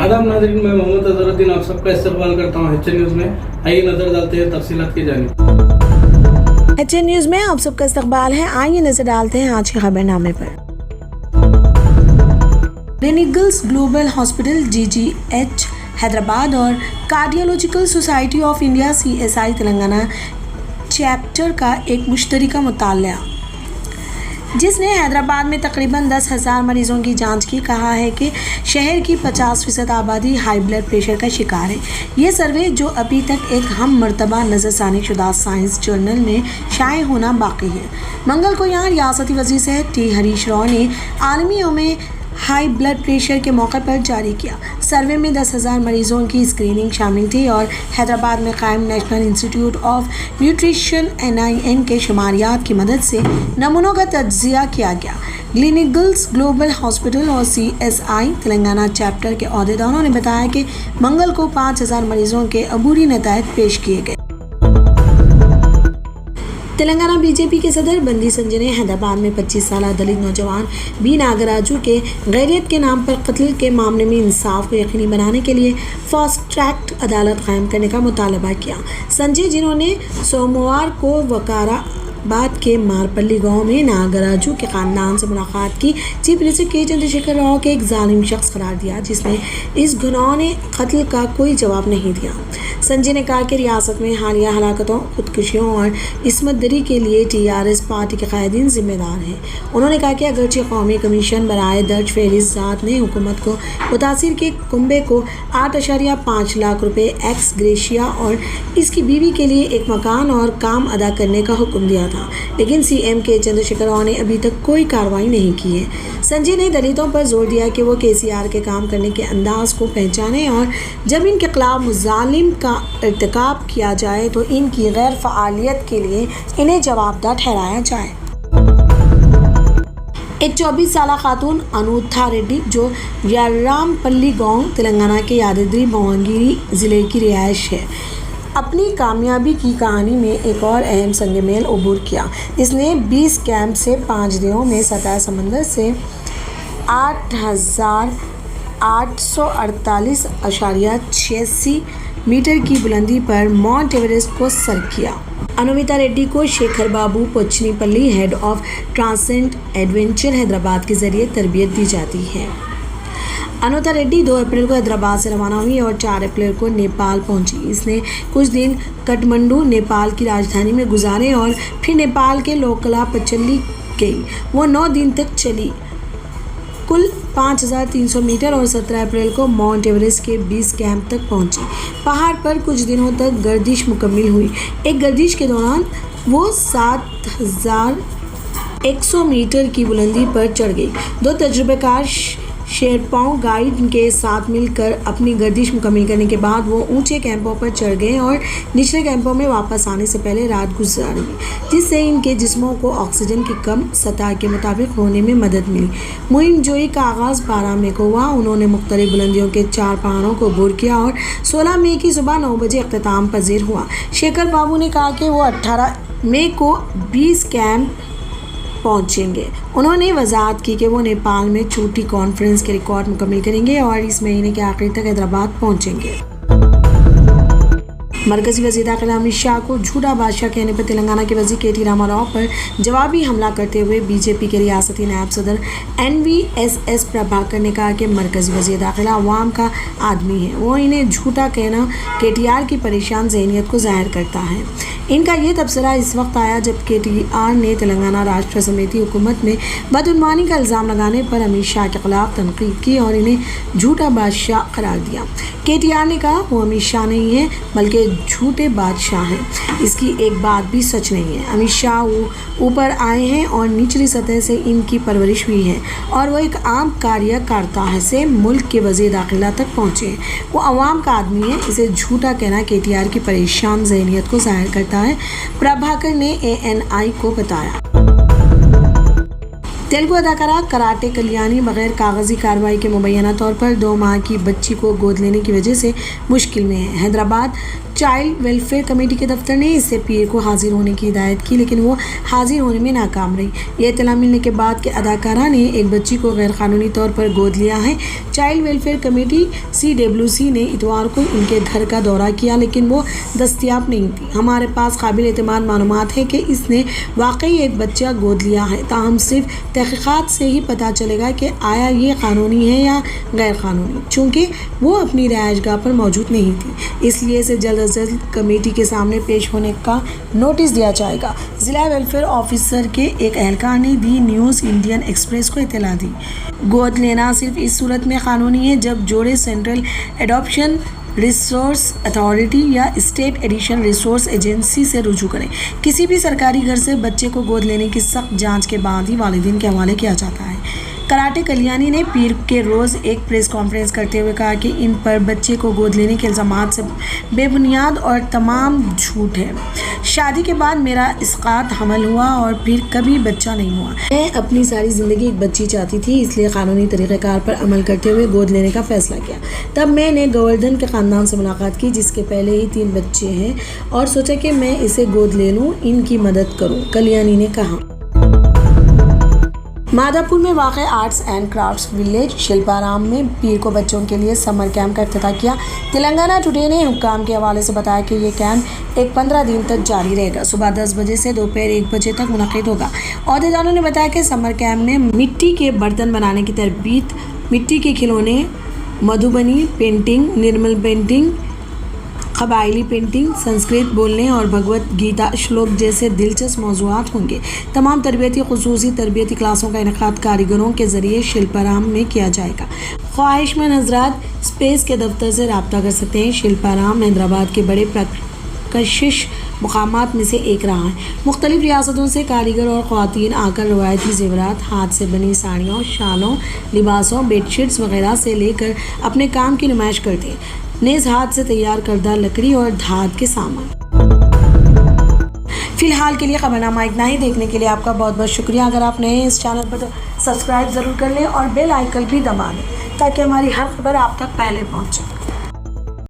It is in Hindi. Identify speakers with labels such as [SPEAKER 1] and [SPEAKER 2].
[SPEAKER 1] आदाब नाज़रीन, मैं मोहम्मद अजहरुद्दीन आप सबका इस्तकबाल करता हूँ HN न्यूज़ में। आइए नजर डालते हैं तफसीलात की जानिब।
[SPEAKER 2] HN न्यूज़ में आप सबका इस्तकबाल है। आइए नजर डालते हैं आज के खबरनामे पर। ग्लीनिगल्स ग्लोबल हॉस्पिटल GGH हैदराबाद और cardiological society of India CSI Telangana chapter का एक मुश्तरका मुताला जिसने हैदराबाद में तकरीबन 10,000 मरीजों की जांच की, कहा है कि शहर की 50% आबादी हाई ब्लड प्रेशर का शिकार है। ये सर्वे, जो अभी तक एक हम मरतबा नज़रसानी शुदा साइंस जर्नल में शाये होना बाकी है, मंगल को यहाँ रियासती वज़ीर सेहत T हरीश राव ने आलमी यौम हाई ब्लड प्रेशर के मौके पर जारी किया। सर्वे में 10,000 मरीजों की स्क्रीनिंग शामिल थी और हैदराबाद में कायम national institute of nutrition NIN के शुमारियात की मदद से नमूनों का तज्जिया किया गया। ग्लीनिगल्स ग्लोबल हॉस्पिटल और CSI तेलंगाना चैप्टर के अहदेदारों ने बताया कि मंगल को 5,000 मरीजों के अबूरी नतायज पेश किए गए। तेलंगाना BJP के सदर बंदी संजय ने हैदराबाद में 25 साल दलित नौजवान B नागराजू के गैरियत के नाम पर कत्ल के मामले में इंसाफ को यकीनी बनाने के लिए फास्ट ट्रैक अदालत कायम करने का मुतालबा किया। संजय, जिन्होंने सोमवार को वकाराबाद के मारपल्ली गांव में नागराजू के ख़ानदान से मुलाकात की, chief minister K Chandrashekhar Rao के एक जालिम शख्स करार दिया जिसने इस घिनौने कत्ल का कोई जवाब नहीं दिया। संजय ने कहा कि रियासत में हालिया हलाकतों, खुदकुशियों और इस्मत दरी के लिए TRS पार्टी के कायदीन जिम्मेदार हैं। उन्होंने कहा कि अगरचे कौमी कमीशन बराए दर्ज फहरिस्त ज़ात ने हुकूमत को मुतासिर के कुंबे को 8.5 लाख रुपए एक्स ग्रेशिया और इसकी बीवी के लिए एक मकान और काम अदा करने का हुक्म दिया था, लेकिन CM K चंद्रशेखर राव ने अभी तक कोई कार्रवाई नहीं की है। संजय ने दलितों पर जोर दिया कि वो KCR के काम करने के अंदाज को पहचानें और जब इनके खिलाफ मुजालिम का इर्तिकाब किया जाए तो इनकी गैर फ़आलियत के लिए इन्हें जवाबदार ठहराया जाए। एक 24 साल खातून अनूथा रेड्डी, जो यारामपल्ली गांव तेलंगाना के यादाद्री भुवनगिरी ज़िले की रिहायश है, अपनी कामयाबी की कहानी में एक और अहम संग-मेल अबूर किया। इसने 20 कैंप से 5 दिनों में सतह समंदर से 8,848.86 मीटर की बुलंदी पर माउंट एवरेस्ट को सर किया। अनुमिता रेड्डी को Shekhar Babu Pochanipalli head of Transcend Adventure Hyderabad के जरिए तरबियत दी जाती है। अनुता रेड्डी 2 अप्रैल को हैदराबाद से रवाना हुई और 4 अप्रैल को नेपाल पहुंची। इसने कुछ दिन काठमांडू, नेपाल की राजधानी में गुजारे और फिर नेपाल के लोकला पचल्ली गई। वो 9 दिन तक चली, कुल 5,300 मीटर, और 17 अप्रैल को माउंट एवरेस्ट के 20 कैंप तक पहुंची। पहाड़ पर कुछ दिनों तक गर्दिश मुकम्मिल हुई। एक गर्दिश के दौरान वो 7,100 मीटर की बुलंदी पर चढ़ गई। 2 तजुर्बेकार शेरपाओं गाइड के साथ मिलकर अपनी गर्दिश मुकम्मल करने के बाद वो ऊंचे कैंपों पर चढ़ गए और निचले कैंपों में वापस आने से पहले रात गुजारी, जिससे इनके जिस्मों को ऑक्सीजन की कम सतह के मुताबिक होने में मदद मिली। मुहिम जोई का आगाज़ 12 मई को हुआ। उन्होंने मुख्तलिफ बुलंदियों के 4 पहाड़ों को अबूर किया और 16 मई की सुबह 9 बजे अख्ताम पजीर हुआ। शेखर बाबू ने कहा कि वो 18 मई को 20 कैंप पहुंचेंगे। उन्होंने वजाहत की कि वो नेपाल में छोटी कॉन्फ्रेंस के रिकॉर्ड मुकम्मल करेंगे और इस महीने के आखिर तक हैदराबाद पहुंचेंगे। मरकज़ी वज़ीर दाखिला अमित शाह को झूठा बादशाह कहने पर तेलंगाना के वज़ीर KT रामाराव पर जवाबी हमला करते हुए BJP के रियासती नायब सदर NVSS प्रभाकर ने कहा कि मरकज़ी वज़ीर दाखिला अवाम का आदमी है। वो इन्हें झूठा कहना KTR की परेशान ज़हनियत को ज़ाहिर करता है। इनका ये तबसरा इस वक्त आया जब KTR ने तेलंगाना राष्ट्र समिति हुकूमत में बदउनवानी का इल्ज़ाम लगाने पर अमित शाह के खिलाफ तनकीद की और इन्हें झूठा बादशाह करार दिया। KTR ने कहा वो अमित शाह नहीं है बल्कि झूठे बादशाह हैं। इसकी एक बात भी सच नहीं है। अमित शाह ऊपर आए हैं और निचली सतह से इनकी परवरिश हुई है और वो एक आम कार्यकर्ता से मुल्क के वज़ीर दाखिला तक पहुँचे हैं। वो अवाम का आदमी है। इसे झूठा कहना KTR की परेशान ज़हनियत को ज़ाहिर करता है, प्रभाकर ने ANI को बताया। तेलुगु अदाकारा कराटे कल्याणी बगैर कागजी कार्रवाई के मुबैना तौर पर 2 माह की बच्ची को गोद लेने की वजह से मुश्किल में है। हैदराबाद चाइल्ड वेलफेयर कमेटी के दफ्तर ने इससे पीर को हाजिर होने की हिदायत की, लेकिन वो हाजिर होने में नाकाम रही। ये इत्तला मिलने के बाद के अदाकारा ने एक बच्ची को गैरकानूनी तौर पर गोद लिया है। चाइल्ड वेलफेयर कमेटी CWC ने इतवार को उनके घर का दौरा किया, लेकिन वो दस्तियाब नहीं थी। हमारे पास काबिल एतमाद मालूमात है कि इसने वाकई एक बच्चा गोद लिया है, ताहम सिर्फ तहकीकात से ही पता चलेगा कि आया ये कानूनी है या गैर कानूनी। चूँकि वो अपनी रिहाइशगाह पर मौजूद नहीं थी, इसलिए इसे जल्द अज जल्द कमेटी के सामने पेश होने का नोटिस दिया जाएगा। ज़िला वेलफेयर ऑफिसर के एक एहलकार ने दी न्यूज़ इंडियन एक्सप्रेस को इत्तला दी। गोद लेना सिर्फ इस सूरत में कानूनी है जब जोड़े सेंट्रल एडॉप्शन रिसोर्स अथॉरिटी या स्टेट एडिशन रिसोर्स एजेंसी से रुजू करें। किसी भी सरकारी घर से बच्चे को गोद लेने की सख्त जांच के बाद ही वालिदैन के हवाले किया जाता है। कराटे कल्याणी ने पीर के रोज़ एक प्रेस कॉन्फ्रेंस करते हुए कहा कि इन पर बच्चे को गोद लेने के इल्ज़ामात से बेबुनियाद और तमाम झूठ है। शादी के बाद मेरा इसकात हमल हुआ और फिर कभी बच्चा नहीं हुआ। मैं अपनी सारी ज़िंदगी एक बच्ची चाहती थी, इसलिए कानूनी तरीक़ेकार पर अमल करते हुए गोद लेने का फ़ैसला किया। तब मैंने गोवर्धन के ख़ानदान से मुलाकात की, जिसके पहले ही 3 बच्चे हैं, और सोचा कि मैं इसे गोद ले लूँ, इनकी मदद करूँ, कल्याणी ने कहा। माधापुर में वाक़ आर्ट्स एंड क्राफ्ट्स विलेज शिल्पाराम में पीर को बच्चों के लिए समर कैंप का इफ्तिताह किया। तेलंगाना टुडे ने हुक्काम के हवाले से बताया कि ये कैंप एक 15 दिन तक जारी रहेगा। सुबह 10 बजे से दोपहर 1 बजे तक मुनक़िद होगा। अहदेदारों ने बताया कि समर कैंप में मिट्टी के बर्तन बनाने की तरबियत, मिट्टी के खिलौने, मधुबनी पेंटिंग, निर्मल पेंटिंग, कबायली पेंटिंग, संस्कृत बोलने और भगवत गीता श्लोक जैसे दिलचस्प मौज़ूआत होंगे। तमाम तरबियती खुसूसी तरबियती क्लासों का इनेकाद कारीगरों के ज़रिए शिल्पाराम में किया जाएगा। ख्वाहिशमंद हज़रात स्पेस के दफ्तर से रब्ता कर सकते हैं। शिल्पाराम हैदराबाद के बड़े कशिश मुकामात में से एक रहा है। मुख्तलिफ रियासतों से कारीगर और ख़वातीन आकर रवायती ज़ेवरात, हाथ से बनी साड़ियों, शालों, लिबासों, बेडशीट्स वगैरह से लेकर अपने काम की नुमाइश करते हैं। नेज़ हाथ से तैयार करदा लकड़ी और धात के सामान। फ़िलहाल के लिए खबरनामा इतना ही। देखने के लिए आपका बहुत बहुत शुक्रिया। अगर आप नए हैं इस चैनल पर तो सब्सक्राइब ज़रूर कर लें और बेल आइकन भी दबा दें ताकि हमारी हर खबर आप तक पहले पहुँचे।